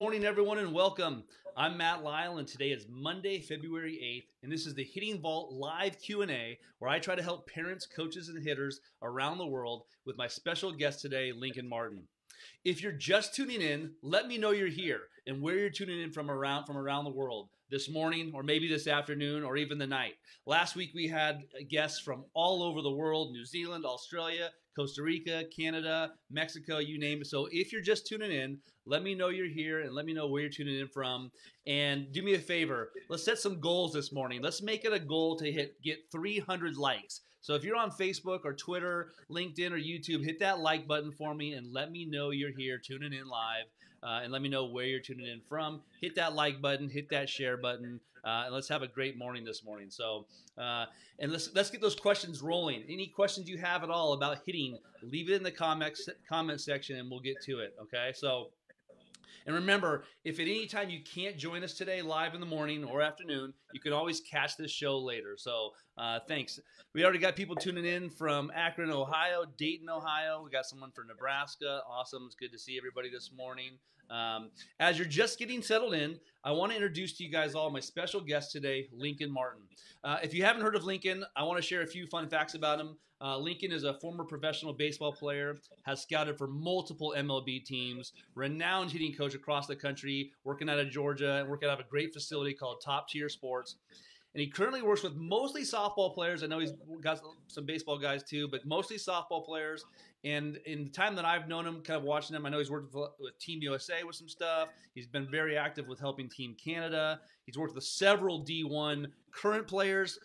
Morning, everyone, and welcome. I'm Matt Lyle, and today is Monday, February 8th, and this is the Hitting Vault live Q&A, where I try to help parents, coaches, and hitters around the world with my special guest today, Lincoln Martin. If you're just tuning in, let me know you're here and where you're tuning in from around the world this morning, or maybe this afternoon, or even the night. Last week we had guests from all over the world: New Zealand, Australia, Costa Rica, Canada, Mexico, you name it. So if you're just tuning in, let me know you're here and let me know where you're tuning in from. And do me a favor, let's set some goals this morning. Let's make it a goal to get 300 likes. So if you're on Facebook or Twitter, LinkedIn, or YouTube, hit that like button for me and let me know you're here tuning in live. And let me know where you're tuning in from. Hit that like button, hit that share button, and let's have a great morning this morning. So, and let's get those questions rolling. Any questions you have at all about hitting, leave it in the comment section, and we'll get to it. Okay, so. And remember, if at any time you can't join us today live in the morning or afternoon, you can always catch this show later. So thanks. We already got people tuning in from Akron, Ohio, Dayton, Ohio. We got someone from Nebraska. Awesome. It's good to see everybody this morning. As you're just getting settled in, I want to introduce to you guys all my special guest today, Lincoln Martin. If you haven't heard of Lincoln, I want to share a few fun facts about him. Lincoln is a former professional baseball player, has scouted for multiple MLB teams, renowned hitting coach across the country, working out of Georgia, and working out of a great facility called Top Tier Sports. And he currently works with mostly softball players. I know he's got some baseball guys too, but mostly softball players. And in the time that I've known him, kind of watching him, I know he's worked with Team USA with some stuff. He's been very active with helping Team Canada. He's worked with several D1 current players,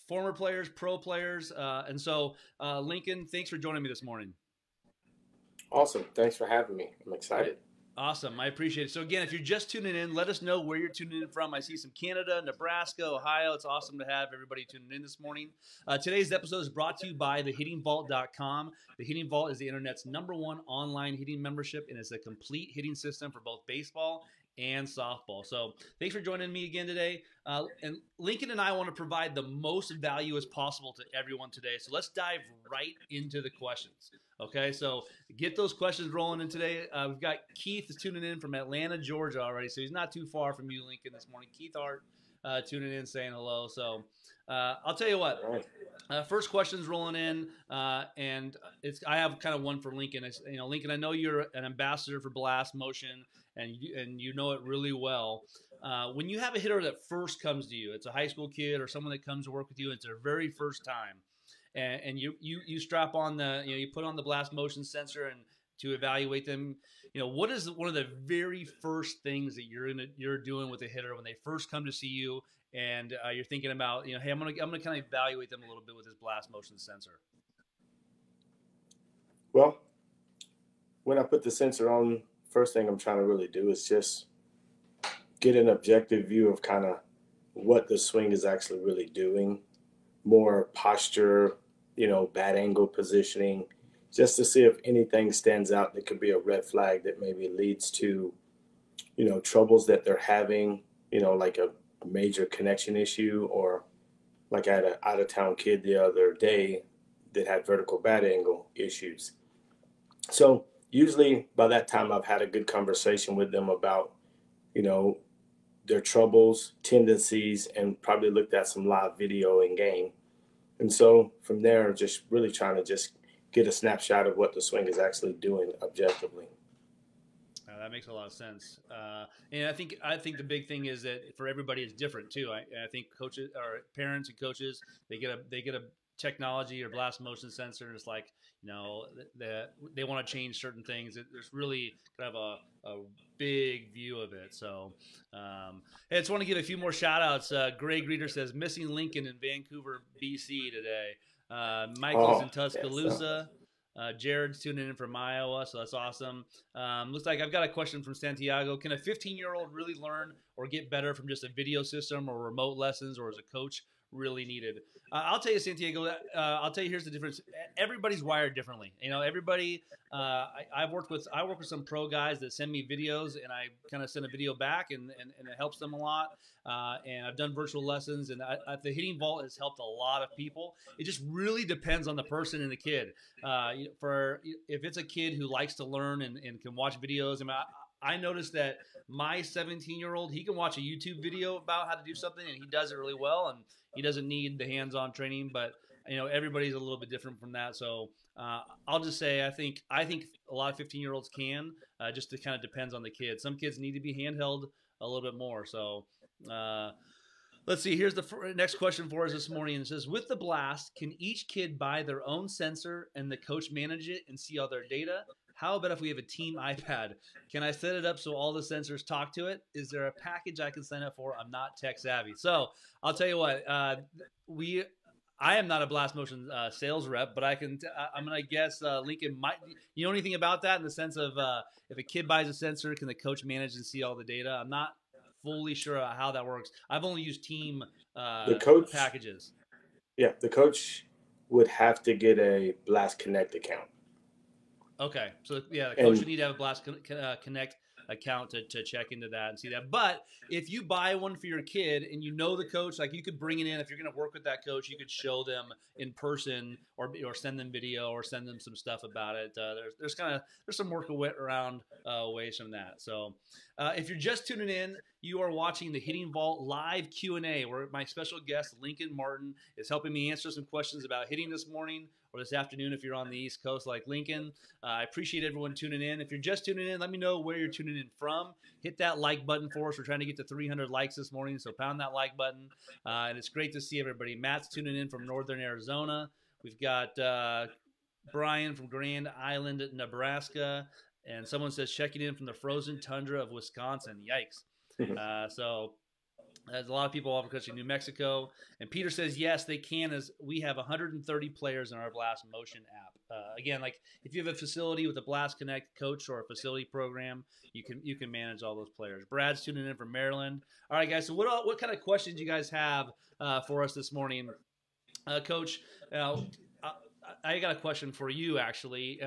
former players, pro players. And so, Lincoln, thanks for joining me this morning. Awesome. Thanks for having me. I'm excited. Awesome. I appreciate it. So again, if you're just tuning in, let us know where you're tuning in from. I see some Canada, Nebraska, Ohio. It's awesome to have everybody tuning in this morning. Today's episode is brought to you by thehittingvault.com. The Hitting Vault is the internet's #1 online hitting membership, and it's a complete hitting system for both baseball and softball. So thanks for joining me again today. And Lincoln and I want to provide the most value as possible to everyone today. So let's dive right into the questions. Okay, so get those questions rolling in today. We've got Keith is tuning in from Atlanta, Georgia already, so he's not too far from you, Lincoln, this morning. Keith Hart tuning in, saying hello. So I'll tell you what. First question's rolling in, and I have kind of one for Lincoln. Lincoln, I know you're an ambassador for Blast Motion, and you know it really well. When you have a hitter that first comes to you, it's a high school kid or someone that comes to work with you, it's their very first time. And you strap on you put on the Blast Motion sensor and to evaluate them. What is one of the very first things that you're doing with a hitter when they first come to see you, and you're thinking about, hey, I'm gonna kind of evaluate them a little bit with this Blast Motion sensor. Well, when I put the sensor on, first thing I'm trying to really do is just get an objective view of kind of what the swing is actually really doing, more posture, bat angle positioning, just to see if anything stands out that could be a red flag that maybe leads to, troubles that they're having, like a major connection issue, or like I had an out-of-town kid the other day that had vertical bat angle issues. So usually by that time I've had a good conversation with them about, their troubles, tendencies, and probably looked at some live video in game. And so from there, just really trying to just get a snapshot of what the swing is actually doing objectively. That makes a lot of sense, and I think the big thing is that for everybody it's different too. I think coaches or parents and coaches, they get a technology or Blast Motion sensor, and it's like, they want to change certain things. There's really kind of a big view of it. So hey, I just want to give a few more shout outs. Greg Reeder says missing Lincoln in Vancouver, BC today. Michael's in Tuscaloosa. Jared's tuning in from Iowa, so that's awesome. Looks like I've got a question from Santiago. Can a 15-year-old really learn or get better from just a video system or remote lessons, or is a coach really needed? I'll tell you, Santiago, here's the difference. Everybody's wired differently. Everybody, I work with some pro guys that send me videos, and I kind of send a video back, and it helps them a lot. And I've done virtual lessons, and the Hitting Vault has helped a lot of people. It just really depends on the person and the kid. If it's a kid who likes to learn and can watch videos, I noticed that my 17-year-old, he can watch a YouTube video about how to do something, and he does it really well, and he doesn't need the hands-on training. But everybody's a little bit different from that. So I'll just say I think a lot of 15-year-olds can. Just it kind of depends on the kid. Some kids need to be handheld a little bit more. So. Let's see. Here's the next question for us this morning. It says, with the Blast, can each kid buy their own sensor and the coach manage it and see all their data? How about if we have a team iPad? Can I set it up so all the sensors talk to it? Is there a package I can sign up for? I'm not tech savvy. So I'll tell you what. I am not a Blast Motion sales rep, but I'm gonna guess Lincoln might. You know anything about that in the sense of if a kid buys a sensor, can the coach manage and see all the data? I'm not fully sure how that works. I've only used team The coach, packages. yeah, the coach would have to get a Blast Connect account. Okay, so yeah, the coach And would need to have a Blast Connect account to check into that and see that. But if you buy one for your kid and you know the coach, like you could bring it in. If you're going to work with that coach, you could show them in person or send them video or send them some stuff about it. There's some work around ways from that. So if you're just tuning in, you are watching the Hitting Vault live Q&A, where my special guest Lincoln Martin is helping me answer some questions about hitting this morning or this afternoon if you're on the East Coast like Lincoln. I appreciate everyone tuning in. If you're just tuning in, let me know where you're tuning in from. Hit that like button for us. We're trying to get to 300 likes this morning, so pound that like button. And it's great to see everybody. Matt's tuning in from Northern Arizona. We've got Brian from Grand Island, Nebraska. And someone says checking in from the frozen tundra of Wisconsin. Yikes. So there's a lot of people off the country, New Mexico. And Peter says, yes, they can, as we have 130 players in our Blast Motion app. Again, like if you have a facility with a Blast Connect coach or a facility program, you can manage all those players. Brad's tuning in from Maryland. All right, guys. So what kind of questions do you guys have for us this morning? Coach, I got a question for you, actually.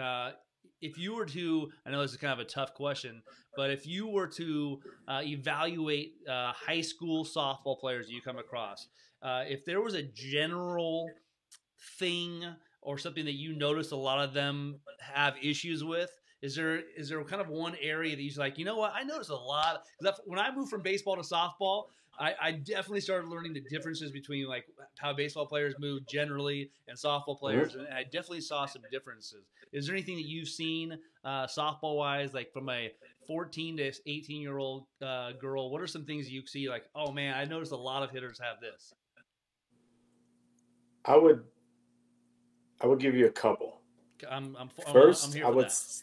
If you were to, I know this is kind of a tough question, but if you were to evaluate high school softball players you come across, if there was a general thing or something that you notice a lot of them have issues with, is there kind of one area that you're like, you know what, I noticed a lot, because when I moved from baseball to softball, I definitely started learning the differences between like how baseball players move generally and softball players, and I definitely saw some differences. Is there anything that you've seen softball wise, like from a 14 to 18-year-old girl? What are some things you see like, oh man, I noticed a lot of hitters have this? I would give you a couple. I'm First, here I for would that.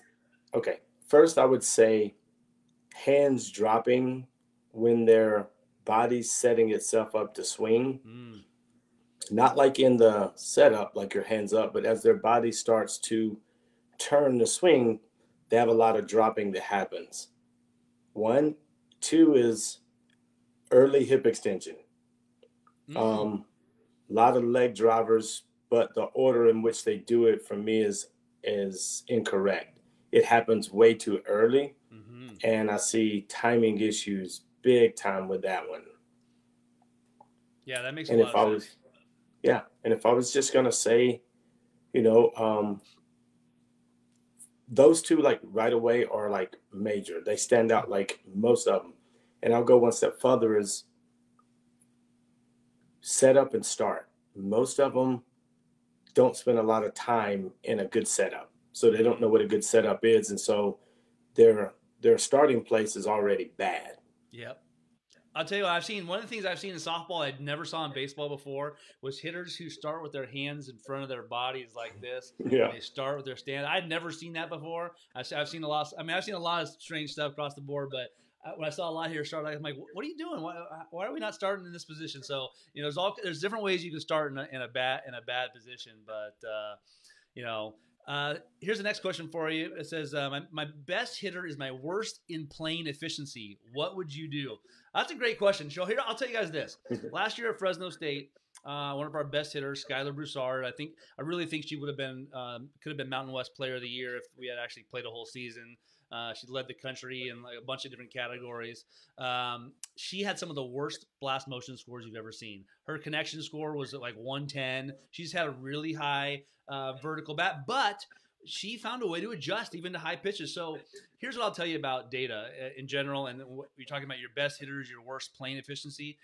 okay. First, I would say hands dropping when their body's setting itself up to swing. Not like in the setup, like your hands up, but as their body starts to turn the swing, they have a lot of dropping that happens. One. Two is early hip extension. A lot of leg drivers, but the order in which they do it for me is incorrect. It happens way too early, and I see timing issues big time with that one. Yeah, that makes a lot of sense. And if I was just gonna say, those two like right away are like major. They stand out like most of them. And I'll go one step further is set up and start. Most of them don't spend a lot of time in a good setup, so they don't know what a good setup is, and so their starting place is already bad. Yep. I'll tell you what, one of the things I've seen in softball I never saw in baseball before was hitters who start with their hands in front of their bodies like this. Yeah. And they start with their stand. I'd never seen that before. I've seen a lot. I've seen a lot of strange stuff across the board, but when I saw a lot here start, I'm like, what are you doing? Why are we not starting in this position? So there's different ways you can start in a bad position, but here's the next question for you. It says, my best hitter is my worst in playing efficiency. What would you do? That's a great question. So here, I'll tell you guys this. Last year at Fresno State, one of our best hitters, Skylar Broussard, I really think she would have been, could have been Mountain West Player of the Year if we had actually played a whole season. She led the country in like a bunch of different categories. She had some of the worst blast motion scores you've ever seen. Her connection score was at like 110. She's had a really high vertical bat, but she found a way to adjust even to high pitches. So here's what I'll tell you about data in general. And you're talking about your best hitters, your worst playing efficiency.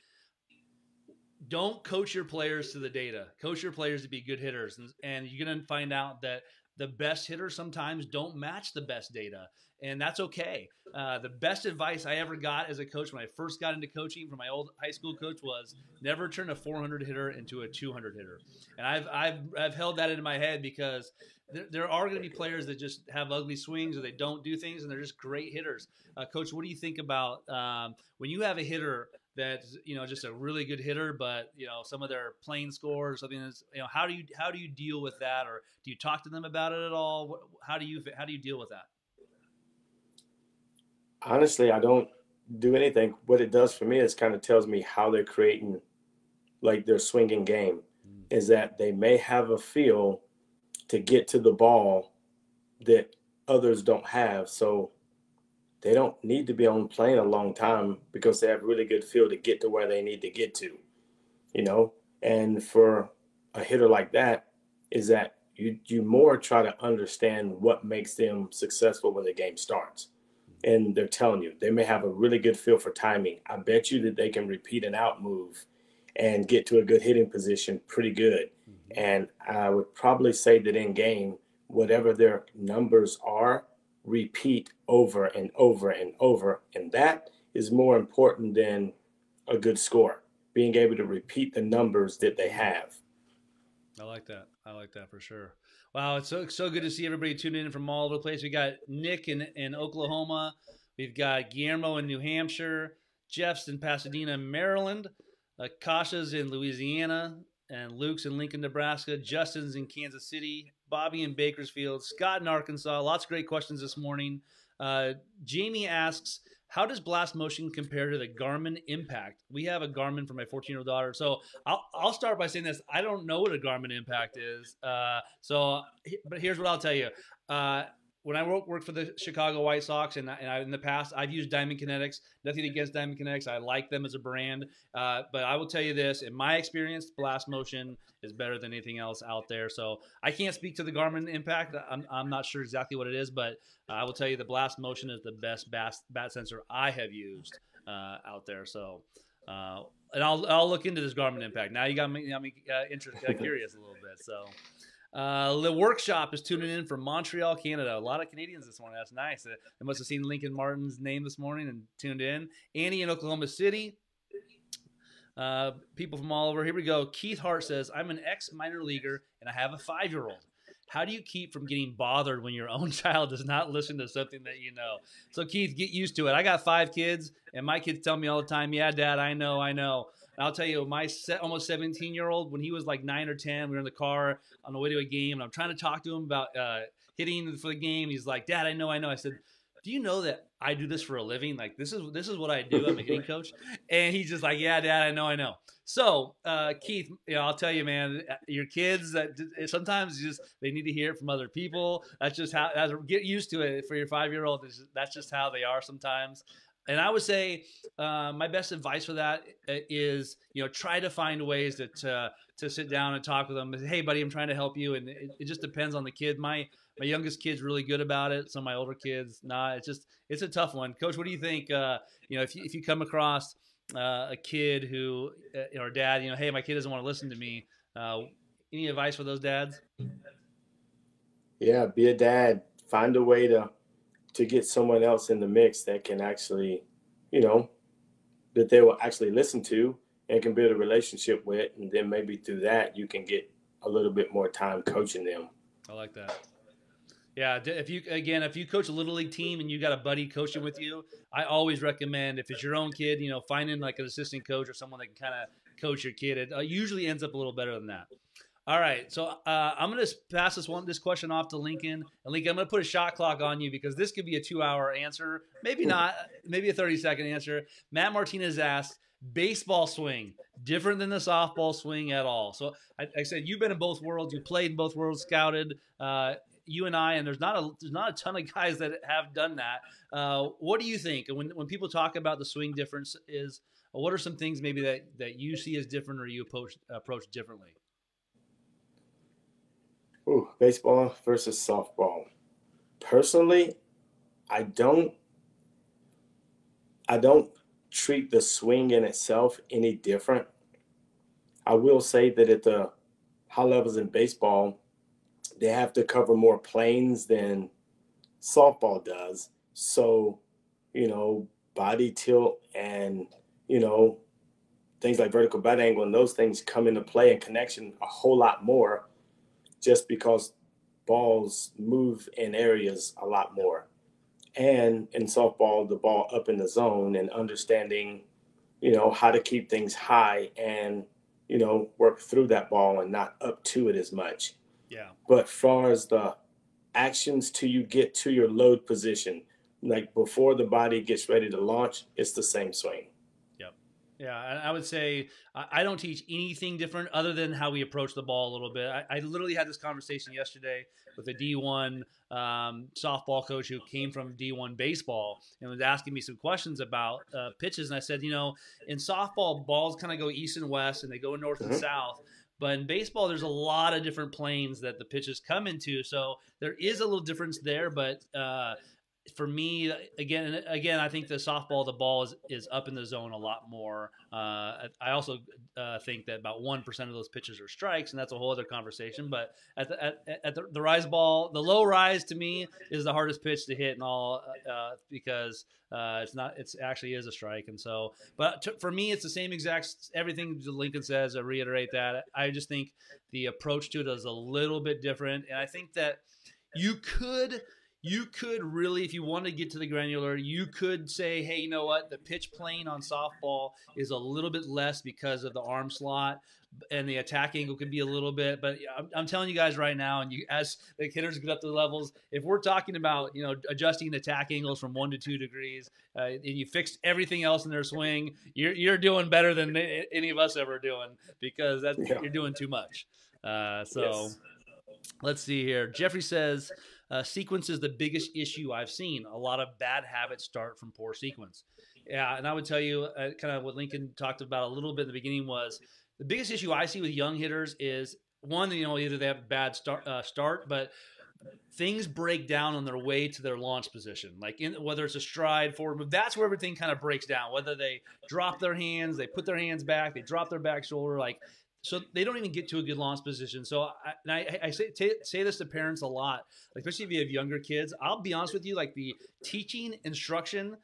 Don't coach your players to the data. Coach your players to be good hitters. And you're going to find out that the best hitters sometimes don't match the best data. And that's okay. The best advice I ever got as a coach when I first got into coaching from my old high school coach was never turn a 400 hitter into a 200 hitter. And I've held that in my head because there are going to be players that just have ugly swings or they don't do things and they're just great hitters. Coach, what do you think about when you have a hitter that's just a really good hitter, but some of their playing score or something that's how do you deal with that, or do you talk to them about it at all? How do you deal with that? Honestly, I don't do anything. What it does for me is kind of tells me how they're creating like their swinging game. Is that they may have a feel to get to the ball that others don't have. So they don't need to be on plane a long time because they have really good feel to get to where they need to get to, And for a hitter like that is that you more try to understand what makes them successful when the game starts. And they're telling you they may have a really good feel for timing. I bet you that they can repeat an out move and get to a good hitting position pretty good. Mm-hmm. And I would probably say that in game, whatever their numbers are, repeat over and over and over. And that is more important than a good score, being able to repeat the numbers that they have. I like that. I like that for sure. Wow, it's so good to see everybody tuning in from all over the place. We got Nick in Oklahoma. We've got Guillermo in New Hampshire. Jeff's in Pasadena, Maryland. Kasha's in Louisiana. And Luke's in Lincoln, Nebraska. Justin's in Kansas City. Bobby in Bakersfield. Scott in Arkansas. Lots of great questions this morning. Jamie asks, how does blast motion compare to the Garmin Impact? We have a Garmin for my 14-year-old daughter. So I'll start by saying this. I don't know what a Garmin Impact is. But here's what I'll tell you. When I worked for the Chicago White Sox, and in the past, I've used Diamond Kinetics. Nothing against Diamond Kinetics. I like them as a brand. But I will tell you this. In my experience, Blast Motion is better than anything else out there. So I can't speak to the Garmin Impact. I'm not sure exactly what it is, but I will tell you the Blast Motion is the best bat sensor I have used out there. So, and I'll look into this Garmin Impact. Now you got me curious a little bit. So. The workshop is tuning in from Montreal, Canada. A lot of Canadians this morning. That's nice. They must have seen Lincoln Martin's name this morning and tuned in. Annie in Oklahoma City. People from all over. Here we go. Keith Hart says, I'm an ex-minor leaguer and I have a 5-year-old. How do you keep from getting bothered when your own child does not listen to something that you know? So, Keith, get used to it. I got 5 kids, and my kids tell me all the time, yeah, Dad, I know. And I'll tell you, my almost 17-year-old, when he was like 9 or 10, we were in the car on the way to a game, and I'm trying to talk to him about hitting for the game. He's like, Dad, I know. I said, do you know that I do this for a living? Like, this is what I do. I'm a hitting coach. And he's just like, yeah, Dad, I know. So, Keith, I'll tell you, man, your kids, sometimes they need to hear it from other people. That's just get used to it for your 5-year-old. That's just how they are sometimes. And I would say my best advice for that is, try to find ways to sit down and talk with them. Hey, buddy, I'm trying to help you. And it just depends on the kid. My youngest kid's really good about it. Some of my older kids, not. It's a tough one. Coach, what do you think? If you come across a kid who, or dad, hey, my kid doesn't want to listen to me. Any advice for those dads? Yeah, be a dad. Find a way to get someone else in the mix that can actually, that they will actually listen to and can build a relationship with. And then maybe through that, you can get a little bit more time coaching them. I like that. Yeah, if you coach a little league team and you got a buddy coaching with you, I always recommend, if it's your own kid, finding like an assistant coach or someone that can kind of coach your kid. It usually ends up a little better than that. All right, so I'm going to pass this question off to Lincoln. And Lincoln, I'm going to put a shot clock on you because this could be a 2-hour answer. Maybe not. Maybe a 30-second answer. Matt Martinez asked, baseball swing, different than the softball swing at all. So I said, you've been in both worlds. You played in both worlds, scouted. You and I, and there's not a ton of guys that have done that. What do you think? When people talk about the swing differences, what are some things maybe that you see as different or you approach differently? Ooh, baseball versus softball. Personally, I don't I don't treat the swing in itself any different. I will say that at the high levels in baseball, they have to cover more planes than softball does. So, body tilt and, you know, things like vertical bat angle and those things come into play and connection a whole lot more just because balls move in areas a lot more. And in softball, the ball up in the zone and understanding, how to keep things high and, work through that ball and not up to it as much. Yeah. But far as the actions till you get to your load position, like before the body gets ready to launch, it's the same swing. Yep. Yeah, I would say I don't teach anything different other than how we approach the ball a little bit. I literally had this conversation yesterday with a D1 softball coach who came from D1 baseball and was asking me some questions about pitches. And I said, in softball, balls kind of go east and west and they go north and south. But in baseball, there's a lot of different planes that the pitches come into. So there is a little difference there, but for me, again, I think the softball, the ball is up in the zone a lot more. I also think that about 1% of those pitches are strikes, and that's a whole other conversation. But at the rise ball, the low rise to me is the hardest pitch to hit and all because it's not. It's actually is a strike, and so. But for me, it's the same exact everything Lincoln says. I reiterate that. I just think the approach to it is a little bit different, and I think that you could really, if you want to get to the granular, you could say, hey, you know what? The pitch plane on softball is a little bit less because of the arm slot and the attack angle could be a little bit. But I'm telling you guys right now, and as the hitters get up to the levels, if we're talking about, adjusting the attack angles from 1 to 2 degrees and you fixed everything else in their swing, you're doing better than any of us ever doing because you're doing too much. Yes. Let's see here. Jeffrey says, sequence is the biggest issue I've seen. A lot of bad habits start from poor sequence. Yeah, and I would tell you kind of what Lincoln talked about a little bit in the beginning was the biggest issue I see with young hitters is one, either they have a bad start, but things break down on their way to their launch position. Like whether it's a stride, forward move, that's where everything kind of breaks down. Whether they drop their hands, they put their hands back, they drop their back shoulder, so they don't even get to a good launch position. So I say this to parents a lot, especially if you have younger kids. I'll be honest with you, the teaching instruction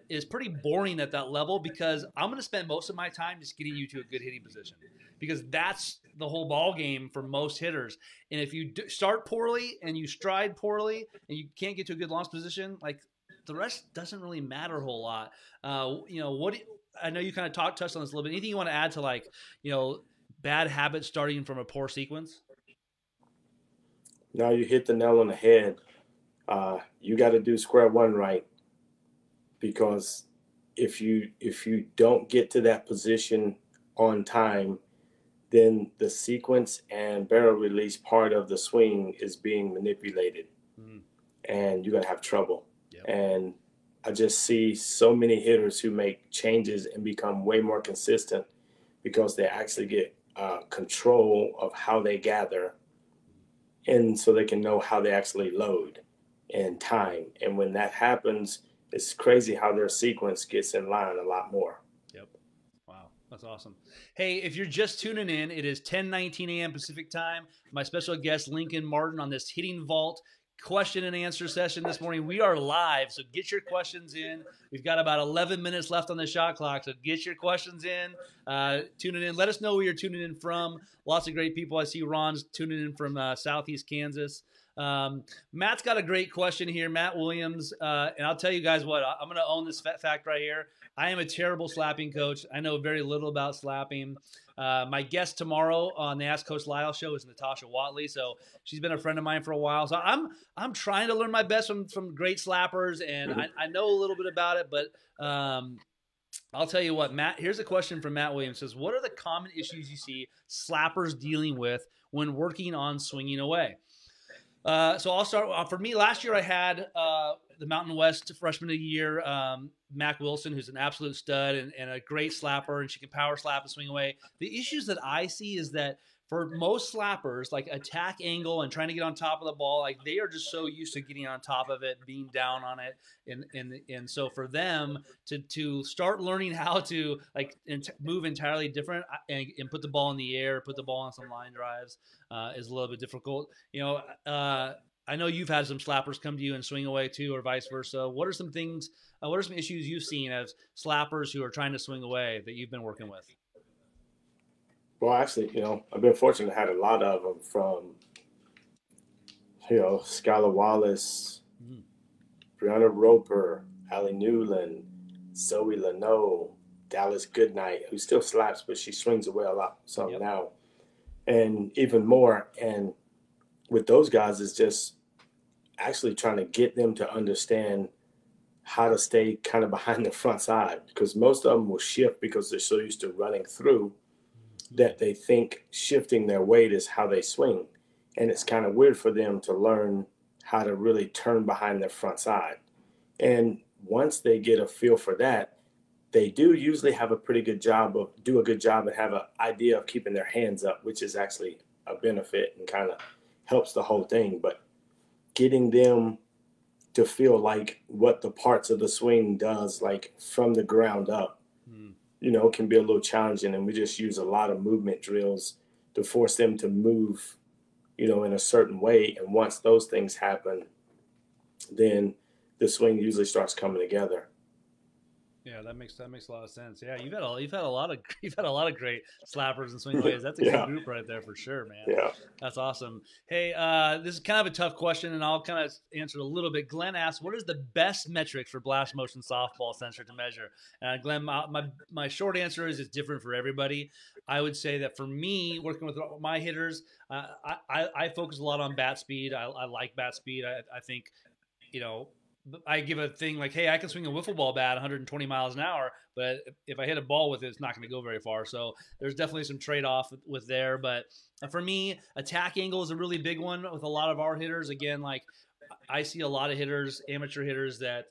is pretty boring at that level because I'm going to spend most of my time just getting you to a good hitting position because that's the whole ball game for most hitters. And if you start poorly and you stride poorly and you can't get to a good launch position, the rest doesn't really matter a whole lot. I know you kind of touched on this a little bit. Anything you want to add to bad habits starting from a poor sequence? Now you hit the nail on the head. You got to do square one right, because if you don't get to that position on time, then the sequence and barrel release part of the swing is being manipulated, and you're gonna have trouble. Yep. And I just see so many hitters who make changes and become way more consistent because they actually get control of how they gather, and so they can know how they actually load in time. And when that happens, it's crazy how their sequence gets in line a lot more. Yep. Wow. That's awesome. Hey, if you're just tuning in, it is 10:19 a.m. Pacific time. My special guest, Lincoln Martin, on this Hitting Vault question and answer session this morning. We are live, so get your questions in. We've got about 11 minutes left on the shot clock, so get your questions in. Tune in. Let us know where you're tuning in from. Lots of great people. I see Ron's tuning in from Southeast Kansas. Matt's got a great question here, Matt Williams, and I'll tell you guys what, I'm going to own this fact right here. I am a terrible slapping coach. I know very little about slapping. My guest tomorrow on the Ask Coach Lyle show is Natasha Watley, so she's been a friend of mine for a while. So I'm trying to learn my best from great slappers, and I know a little bit about it, but I'll tell you what, Matt. Here's a question from Matt Williams. Says, what are the common issues you see slappers dealing with when working on swinging away? So I'll start. For me, last year I had the Mountain West freshman of the year, Mac Wilson, who's an absolute stud and a great slapper, and she can power slap and swing away. The issues that I see is that for most slappers, like attack angle and trying to get on top of the ball, like they are just so used to getting on top of it, being down on it, and so for them to start learning how to like move entirely different and put the ball in the air, put the ball on some line drives is a little bit difficult. I know you've had some slappers come to you and swing away too, or vice versa. What are some things? What are some issues you've seen as slappers who are trying to swing away that you've been working with? Well, actually, I've been fortunate to have a lot of them from, Skylar Wallace, Mm. Brianna Roper, Allie Newland, Zoe Leno, Dallas Goodnight, who still slaps, but she swings away a lot some Yep. now, and even more. And with those guys, it's just actually trying to get them to understand how to stay kind of behind the front side, because most of them will shift because they're so used to running through that they think shifting their weight is how they swing. And it's kind of weird for them to learn how to really turn behind their front side. And once they get a feel for that, they do usually have a good job and have an idea of keeping their hands up, which is actually a benefit and kind of helps the whole thing. But getting them to feel like what the parts of the swing does, like from the ground up, can be a little challenging. And we just use a lot of movement drills to force them to move, in a certain way. And once those things happen, then the swing usually starts coming together. Yeah, that makes a lot of sense. Yeah, you've had a lot of you've had a lot of great slappers and swingways. That's a good Yeah. group right there for sure, man. Yeah. That's awesome. Hey, this is kind of a tough question, and I'll kind of answer it a little bit. Glenn asked, "What is the best metric for blast motion softball sensor to measure?" Glenn, my short answer is it's different for everybody. I would say that for me, working with my hitters, I focus a lot on bat speed. I like bat speed. I think, you know, I give a thing like, hey, I can swing a wiffle ball bat 120 miles an hour, but if I hit a ball with it, it's not going to go very far. So there's definitely some trade-off with there. But for me, attack angle is a really big one with a lot of our hitters. Again, like I see a lot of hitters, amateur hitters, that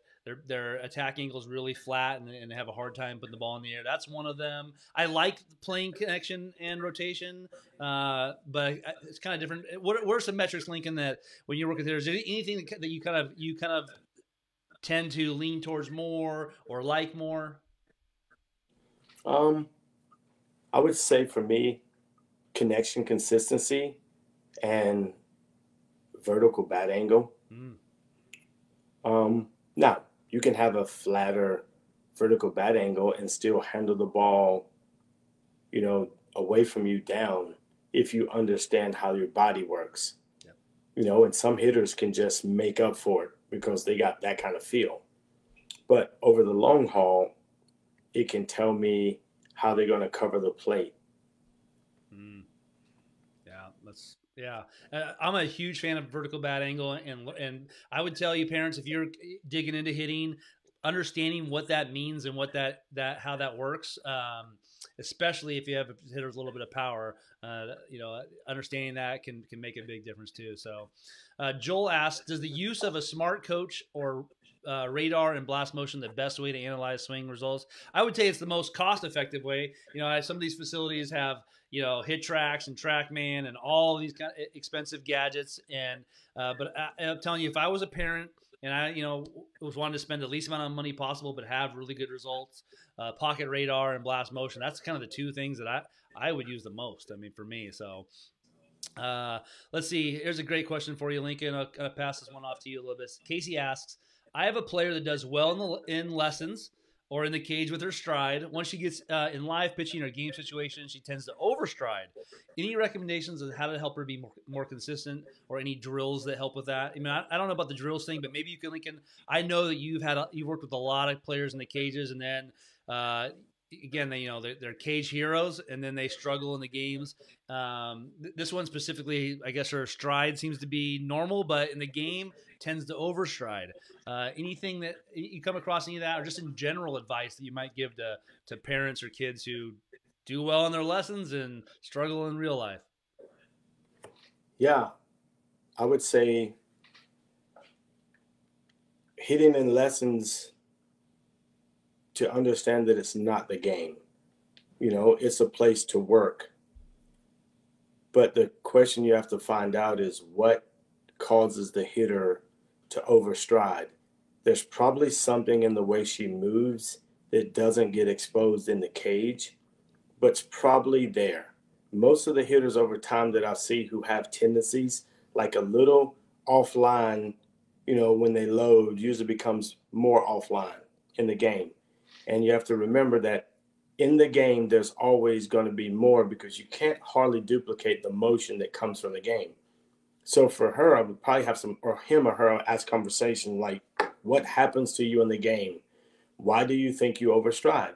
their attack angle is really flat and they have a hard time putting the ball in the air. That's one of them. I like playing connection and rotation, but it's kind of different. What are some metrics, Lincoln, that when you work with hitters, anything that you kind of tend to lean towards more or like more? Um, I would say for me, connection consistency and vertical bat angle. Mm. Now, you can have a flatter vertical bat angle and still handle the ball, away from you down if you understand how your body works. Yep. And some hitters can just make up for it because they got that kind of feel. But over the long haul, it can tell me how they're going to cover the plate. Mm. Yeah. I'm a huge fan of vertical bat angle, and I would tell you, parents, if you're digging into hitting, understanding what that means and what that how that works, especially if you have hitters a little bit of power, understanding that can make a big difference too. So, Joel asks, does the use of a smart coach or radar and blast motion the best way to analyze swing results? I would say it's the most cost-effective way. Some of these facilities have hit tracks and TrackMan and all these kind of expensive gadgets, and but I'm telling you, if I was a parent and I was wanting to spend the least amount of money possible but have really good results, pocket radar and blast motion, that's kind of the two things that I would use the most. I mean, for me. So let's see. Here's a great question for you, Lincoln. I'll kind of pass this one off to you a little bit. Casey asks, I have a player that does well in lessons or in the cage with her stride. Once she gets in live pitching or game situations, she tends to overstride. Any recommendations on how to help her be more consistent, or any drills that help with that? I mean, I don't know about the drills thing, but maybe you can, Lincoln. I know that you've worked with a lot of players in the cages, and then again, they're cage heroes, and then they struggle in the games. This one specifically, I guess her stride seems to be normal, but in the game tends to overstride. Anything that you come across, any of that, or just in general advice that you might give to parents or kids who do well in their lessons and struggle in real life? Yeah, I would say hitting in lessons, to understand that it's not the game. It's a place to work. But the question you have to find out is what causes the hitter to overstride. There's probably something in the way she moves that doesn't get exposed in the cage, but it's probably there. Most of the hitters over time that I see who have tendencies, like a little offline, when they load, usually becomes more offline in the game. And you have to remember that in the game, there's always going to be more because you can't hardly duplicate the motion that comes from the game. So for her, I would probably have some, or him or her, ask conversation like, what happens to you in the game? Why do you think you overstride?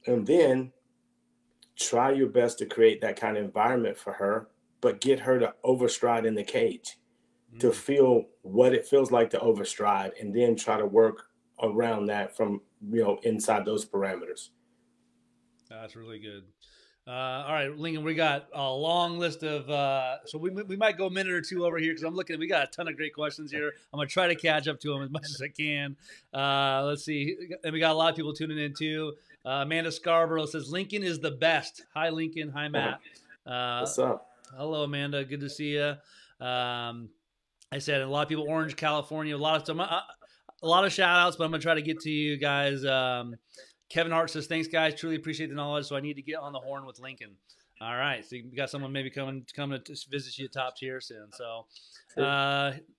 And then try your best to create that kind of environment for her, but get her to overstride in the cage, to feel what it feels like to overstride, and then try to work around that from, inside those parameters. That's really good. All right, Lincoln, we got a long list of, so we might go a minute or two over here because I'm looking, we got a ton of great questions here. I'm going to try to catch up to them as much as I can. Let's see. And we got a lot of people tuning in too. Amanda Scarborough says, Lincoln is the best. Hi, Lincoln. Hi, Matt. What's up? Hello, Amanda. Good to see you. I said a lot of people, Orange, California, a lot of shout outs, but I'm going to try to get to you guys. Kevin Hart says, thanks, guys. Truly appreciate the knowledge. So I need to get on the horn with Lincoln. All right. So you got someone maybe coming to visit you top tier soon. So,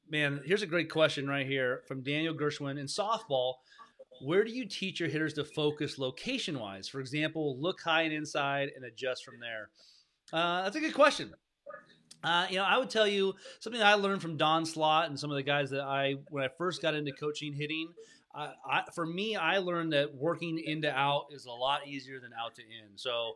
man, here's a great question right here from Daniel Gershwin. In softball, where do you teach your hitters to focus location-wise? For example, look high and inside and adjust from there. That's a good question. I would tell you something that I learned from Don Slott and some of the guys that when I first got into coaching hitting, for me, I learned that working in to out is a lot easier than out to in. So,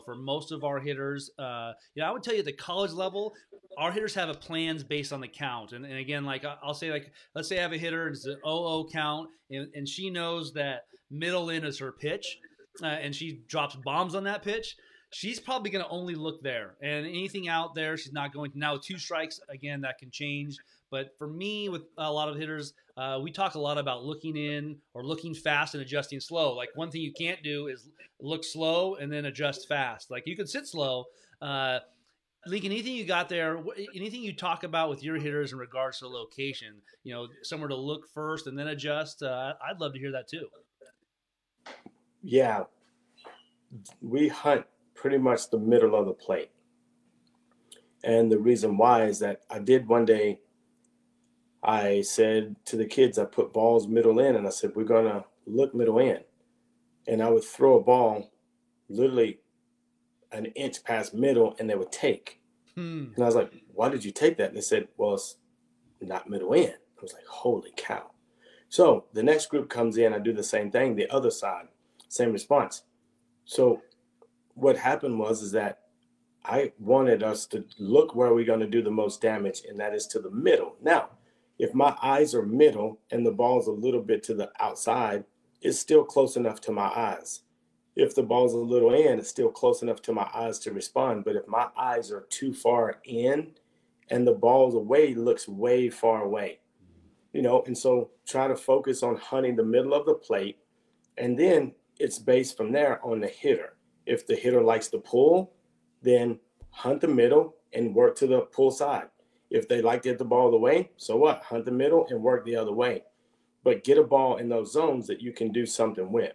for most of our hitters, I would tell you at the college level, our hitters have plans based on the count. And again, like I'll say, like, let's say I have a hitter, it's an 0-0 count, and she knows that middle in is her pitch, and she drops bombs on that pitch. She's probably going to only look there, and anything out there, she's not going to. Now, 2 strikes, again, that can change. But for me, with a lot of hitters, we talk a lot about looking in or looking fast and adjusting slow. Like, one thing you can't do is look slow and then adjust fast. Like, you can sit slow. Lincoln, anything you got there, anything you talk about with your hitters in regards to location, somewhere to look first and then adjust, I'd love to hear that too. Yeah. We hunt pretty much the middle of the plate. And the reason why is that I did one day, I said to the kids, I put balls middle in, and I said, we're going to look middle in. And I would throw a ball literally an inch past middle, and they would take. And I was like, why did you take that? And they said, well, it's not middle in. I was like, holy cow. So the next group comes in, I do the same thing, the other side, same response. So what happened is that I wanted us to look where we're going to do the most damage, and that is to the middle. Now, if my eyes are middle and the ball's a little bit to the outside, it's still close enough to my eyes. If the ball's a little in, it's still close enough to my eyes to respond. But if my eyes are too far in and the ball's away, it looks way far away. And so try to focus on hunting the middle of the plate, and then it's based from there on the hitter. If the hitter likes to pull, then hunt the middle and work to the pull side. If they like to hit the ball the way, so what? Hunt the middle and work the other way. But get a ball in those zones that you can do something with.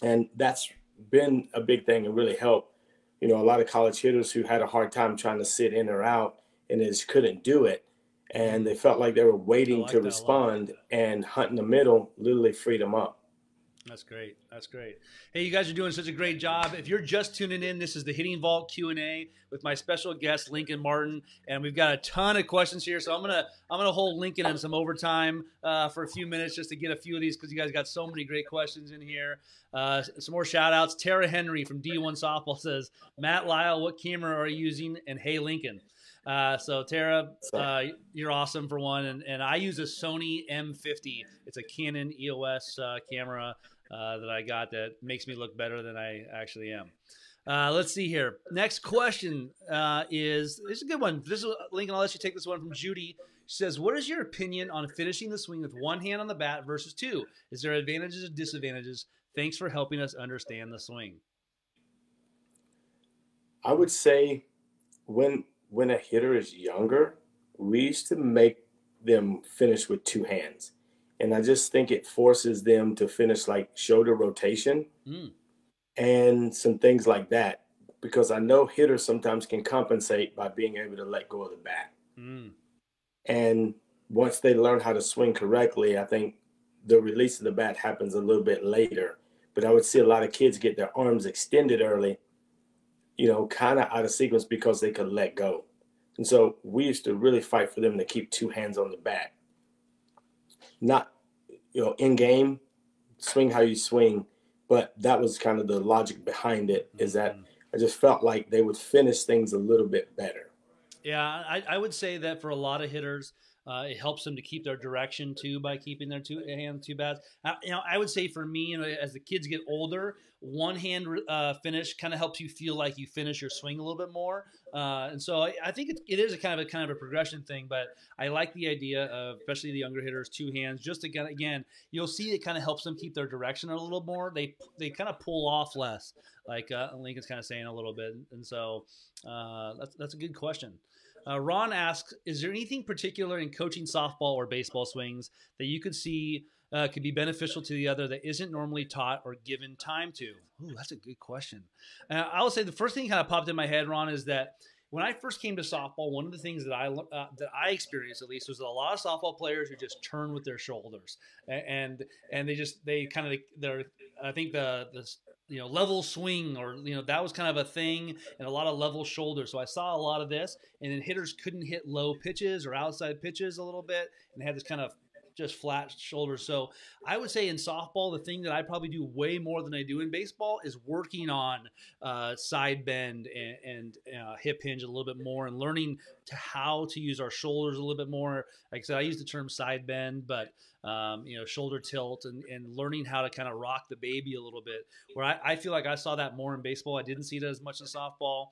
And that's been a big thing and really helped. A lot of college hitters who had a hard time trying to sit in or out and just couldn't do it. And they felt like they were waiting to respond, and hunting the middle literally freed them up. That's great. That's great. Hey, you guys are doing such a great job. If you're just tuning in, this is the Hitting Vault Q&A with my special guest, Lincoln Martin, and we've got a ton of questions here. So I'm gonna hold Lincoln in some overtime for a few minutes just to get a few of these because you guys got so many great questions in here. Some more shout outs. Tara Henry from D1 Softball says, Matt Lyle, what camera are you using? And hey, Lincoln. So Tara, you're awesome for one, and I use a Sony M50. It's a Canon EOS camera that I got that makes me look better than I actually am. Let's see here. Next question is a good one. This is Lincoln. I'll let you take this one from Judy. She says, "What is your opinion on finishing the swing with one hand on the bat versus two? Is there advantages or disadvantages? Thanks for helping us understand the swing." I would say when a hitter is younger, we used to make them finish with two hands. And I just think it forces them to finish like shoulder rotation Mm, and some things like that. Because I know hitters sometimes can compensate by being able to let go of the bat. mm. And once they learn how to swing correctly, I think the release of the bat happens a little bit later. But I would see a lot of kids get their arms extended early, kind of out of sequence because they could let go. And so we used to really fight for them to keep two hands on the bat. Not, in game, swing how you swing, but that was kind of the logic behind it, is that Mhm. I just felt like they would finish things a little bit better. Yeah, I would say that for a lot of hitters, it helps them to keep their direction too by keeping their two hand two bats. I would say for me, as the kids get older, one hand finish kind of helps you feel like you finish your swing a little bit more. And so I think it is a kind of a progression thing. But I like the idea of, especially the younger hitters, two hands. Just again, you'll see it kind of helps them keep their direction a little more. They kind of pull off less, like Lincoln's kind of saying a little bit. And so that's a good question. Ron asks, is there anything particular in coaching softball or baseball swings that you could see could be beneficial to the other that isn't normally taught or given time to? Ooh, that's a good question. I'll say the first thing kind of popped in my head, Ron, is that when I first came to softball, one of the things that I experienced at least was a lot of softball players who just turn with their shoulders, and they kind of they're I think the level swing, or that was kind of a thing, and a lot of level shoulders. So I saw a lot of this, and then hitters couldn't hit low pitches or outside pitches a little bit, and they had this kind of just flat shoulders. So I would say in softball, the thing that I probably do way more than I do in baseball is working on side bend and hip hinge a little bit more, and learning how to use our shoulders a little bit more. Like I said, I use the term side bend, but shoulder tilt, and learning how to kind of rock the baby a little bit. Where I feel like I saw that more in baseball. I didn't see it as much in softball.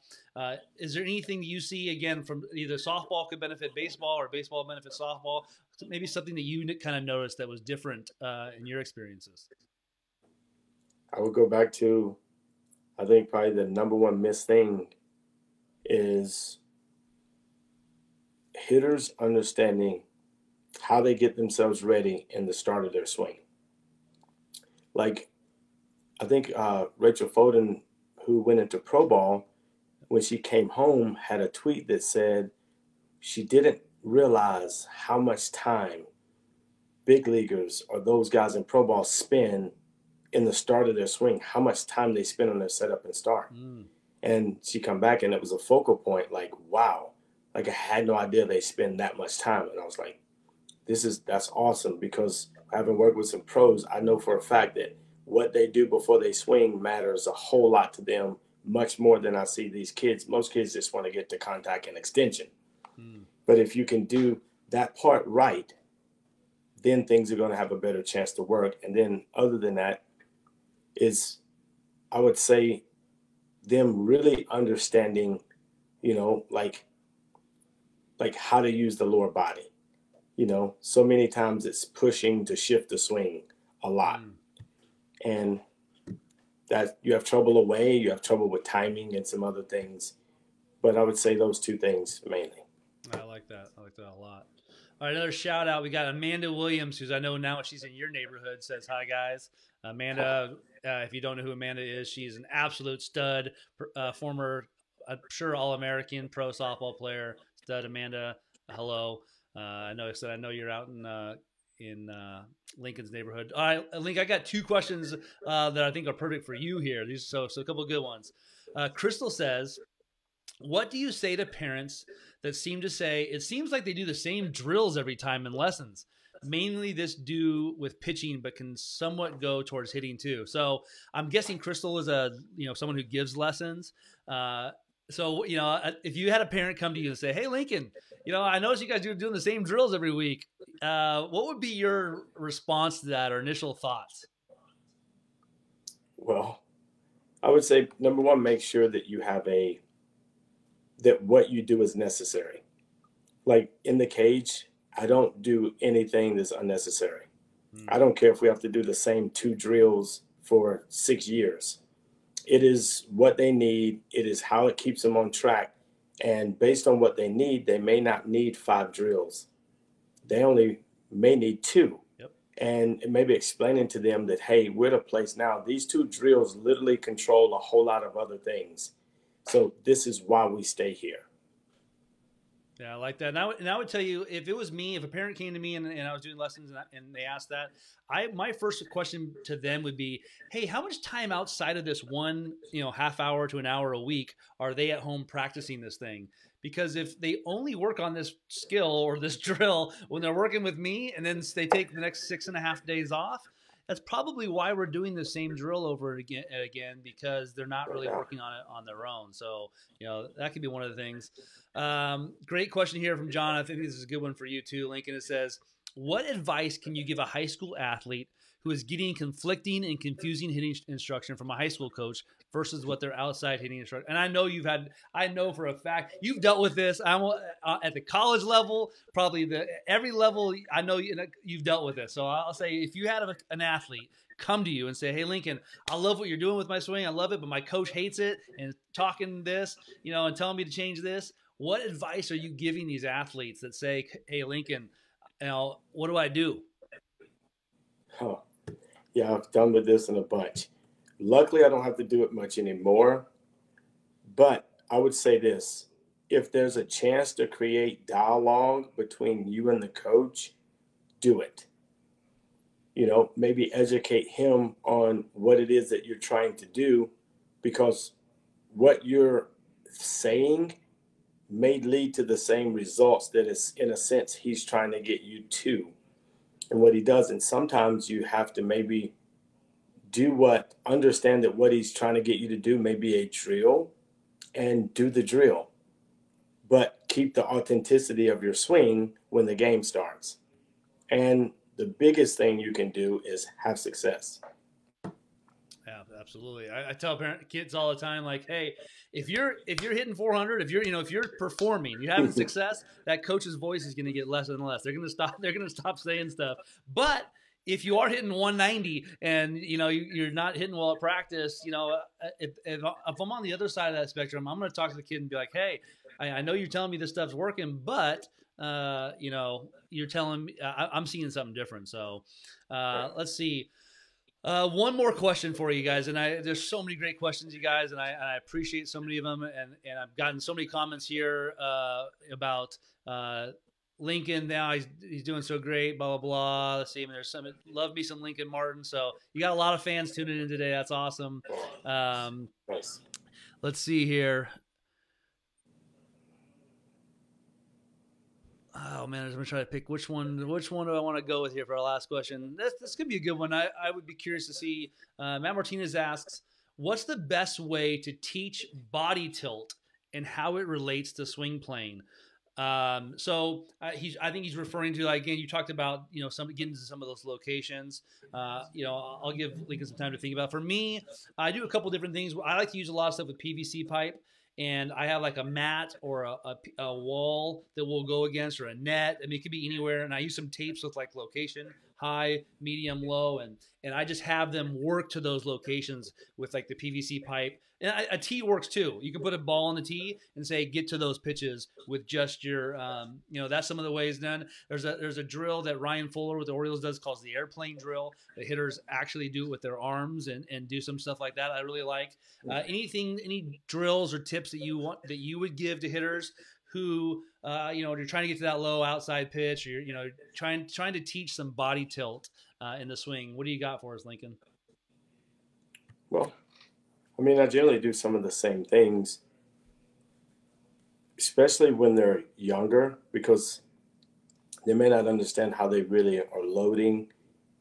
Is there anything you see, again, from either softball could benefit baseball or baseball benefits softball? Maybe something that you kind of noticed that was different in your experiences. I would go back to, I think probably the number one missed thing is hitters understanding how they get themselves ready in the start of their swing. Like, I think Rachel Foden, who went into pro ball, when she came home, had a tweet that said she didn't realize how much time big leaguers or those guys in pro ball spend in the start of their swing, how much time they spend on their setup and start. Mm. And she come back and it was a focal point, like, wow, like I had no idea they spend that much time. And I was like, that's awesome, because having worked with some pros, I know for a fact that what they do before they swing matters a whole lot to them, much more than I see these kids. Most kids just want to get to contact and extension. Mm. But if you can do that part right, then things are going to have a better chance to work. And then other than that is, I would say, them really understanding, like how to use the lower body. So many times it's pushing to shift the swing a lot. Mm. And that you have trouble away, you have trouble with timing and some other things. But I would say those two things mainly. I like that. I like that a lot. All right, another shout out. We got Amanda Williams, who's I know now she's in your neighborhood. Says hi, guys. Amanda, if you don't know who Amanda is, she's an absolute stud. Former, I'm sure, All-American pro softball player. Stud Amanda. Hello. I know you're out in Lincoln's neighborhood. All right, Link. I got two questions that I think are perfect for you here. So a couple of good ones. Crystal says, what do you say to parents that seem to say it seems like they do the same drills every time in lessons? Mainly this do with pitching, but can somewhat go towards hitting too. So I'm guessing Crystal is someone who gives lessons. So if you had a parent come to you and say, "Hey, Lincoln, I noticed you guys are doing the same drills every week," what would be your response to that or initial thoughts? Well, I would say number one, make sure that you have that what you do is necessary. Like in the cage, I don't do anything that's unnecessary. Hmm. I don't care if we have to do the same two drills for 6 years. It is what they need. It is how it keeps them on track. And based on what they need, they may not need 5 drills. They only may need 2. Yep. And maybe explaining to them that, hey, we're at a place now. These 2 drills literally control a whole lot of other things. So this is why we stay here. Yeah, I like that. And I would tell you, if it was me, if a parent came to me and I was doing lessons and they asked that, my first question to them would be, hey, how much time outside of this one, half hour to an hour a week are they at home practicing this thing? Because if they only work on this skill or this drill when they're working with me and then they take the next 6.5 days off, that's probably why we're doing the same drill over again because they're not really working on it on their own. So, that could be one of the things. Great question here from John. I think this is a good one for you too, Lincoln. It says, what advice can you give a high school athlete who is getting conflicting and confusing hitting instruction from a high school coach versus what their outside hitting instruction? And I know for a fact you've dealt with this. I'm at the college level, probably every level. I know you've dealt with this. So I'll say, if you had an athlete come to you and say, hey, Lincoln, I love what you're doing with my swing. I love it, but my coach hates it and talking this, and telling me to change this. What advice are you giving these athletes that say, hey, Lincoln, what do I do? Huh. Yeah, I've done with this in a bunch. Luckily, I don't have to do it much anymore. But I would say this: if there's a chance to create dialogue between you and the coach, do it. Maybe educate him on what it is that you're trying to do, because what you're saying may lead to the same results that is, in a sense, he's trying to get you to. And what he does, and sometimes you have to maybe understand that what he's trying to get you to do may be a drill, and do the drill, but keep the authenticity of your swing when the game starts. And the biggest thing you can do is have success. Yeah, absolutely. I tell kids all the time, like, hey, if you're hitting 400, if you're performing, you're having success, that coach's voice is going to get less and less. They're going to stop saying stuff. But if you are hitting 190 and you're not hitting well at practice, if I'm on the other side of that spectrum, I'm going to talk to the kid and be like, hey, I know you're telling me this stuff's working, but you're telling me I'm seeing something different. So let's see. One more question for you guys, and there's so many great questions, you guys, and I appreciate so many of them, and I've gotten so many comments here about Lincoln. Now he's doing so great, blah blah blah. Let's see, there's some love me some Lincoln Martin. So you got a lot of fans tuning in today. That's awesome. Nice. Let's see here. Oh man, I'm gonna try to pick which one do I want to go with here for our last question. This could be a good one. I would be curious to see. Matt Martinez asks, what's the best way to teach body tilt and how it relates to swing playing? I think he's referring to, like, again, you talked about getting to some of those locations. I'll give Lincoln some time to think about. For me, I do a couple different things. I like to use a lot of stuff with PVC pipe. And I have like a mat or a wall that we'll go against, or a net. I mean, it could be anywhere. And I use some tapes with like location, high, medium, low, and I just have them work to those locations with like the PVC pipe. And a tee works too. You can put a ball on the tee and say, get to those pitches with just your, that's some of the ways done. There's a drill that Ryan Fuller with the Orioles does called the airplane drill. The hitters actually do it with their arms and do some stuff like that. I really like any drills or tips that you would give to hitters who, you're trying to get to that low outside pitch, or you're trying to teach some body tilt in the swing. What do you got for us, Lincoln? Well, I generally do some of the same things, especially when they're younger, because they may not understand how they really are loading.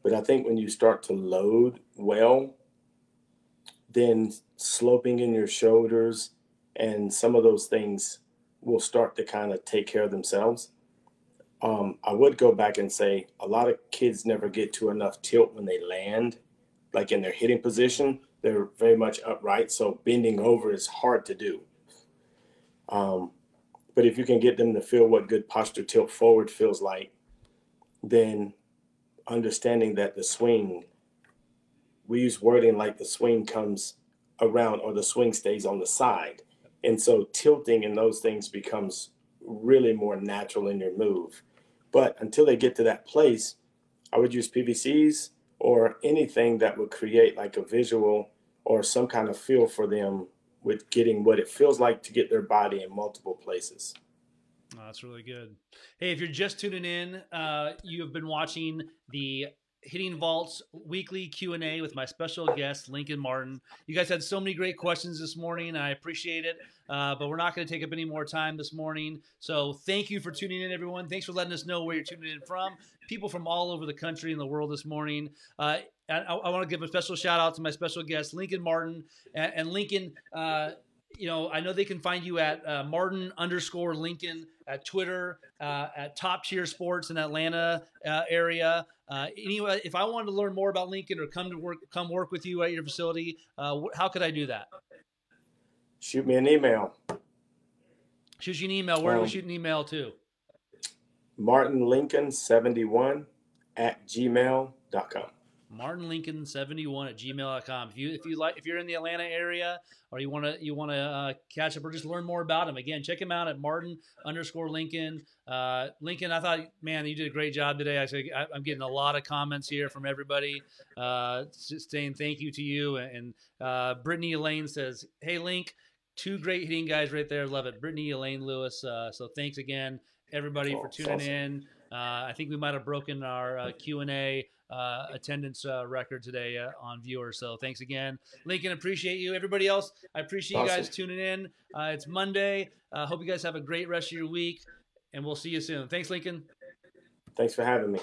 But I think when you start to load well, then sloping in your shoulders and some of those things will start to kind of take care of themselves. I would go back and say a lot of kids never get to enough tilt when they land, like in their hitting position. They're very much upright, so bending over is hard to do. But if you can get them to feel what good posture tilt forward feels like, then understanding that the swing, we use wording like the swing comes around or the swing stays on the side. And so tilting and those things becomes really more natural in your move. But until they get to that place, I would use PVCs or anything that would create like a visual or some kind of feel for them with getting what it feels like to get their body in multiple places. Oh, that's really good. Hey, if you're just tuning in, you have been watching the Hitting Vaults weekly Q&A with my special guest, Lincoln Martin. You guys had so many great questions this morning. I appreciate it, but we're not going to take up any more time this morning. So thank you for tuning in, everyone. Thanks for letting us know where you're tuning in from. People from all over the country and the world this morning. I want to give a special shout out to my special guest, Lincoln Martin. And Lincoln, I know they can find you at Martin_Lincoln at Twitter, at Top Tier Sports in Atlanta area. Anyway, if I wanted to learn more about Lincoln or come work with you at your facility, how could I do that? Shoot me an email. Shoot you an email. Where do we shoot an email to? martinlincoln71@gmail.com. martinlincoln71@gmail.com. If you're in the Atlanta area or you want to catch up or just learn more about him, again, check him out at Martin_Lincoln. Lincoln, I thought, man, you did a great job today. I'm getting a lot of comments here from everybody saying thank you to you. And Brittany Elaine says, hey, Link, two great hitting guys right there. Love it. Brittany Elaine Lewis. So thanks again, everybody, for tuning in. I think we might have broken our Q&A attendance record today on viewers. So thanks again, Lincoln. Appreciate you. Everybody else, I appreciate you guys tuning in. It's Monday. Hope you guys have a great rest of your week, and we'll see you soon. Thanks, Lincoln. Thanks for having me.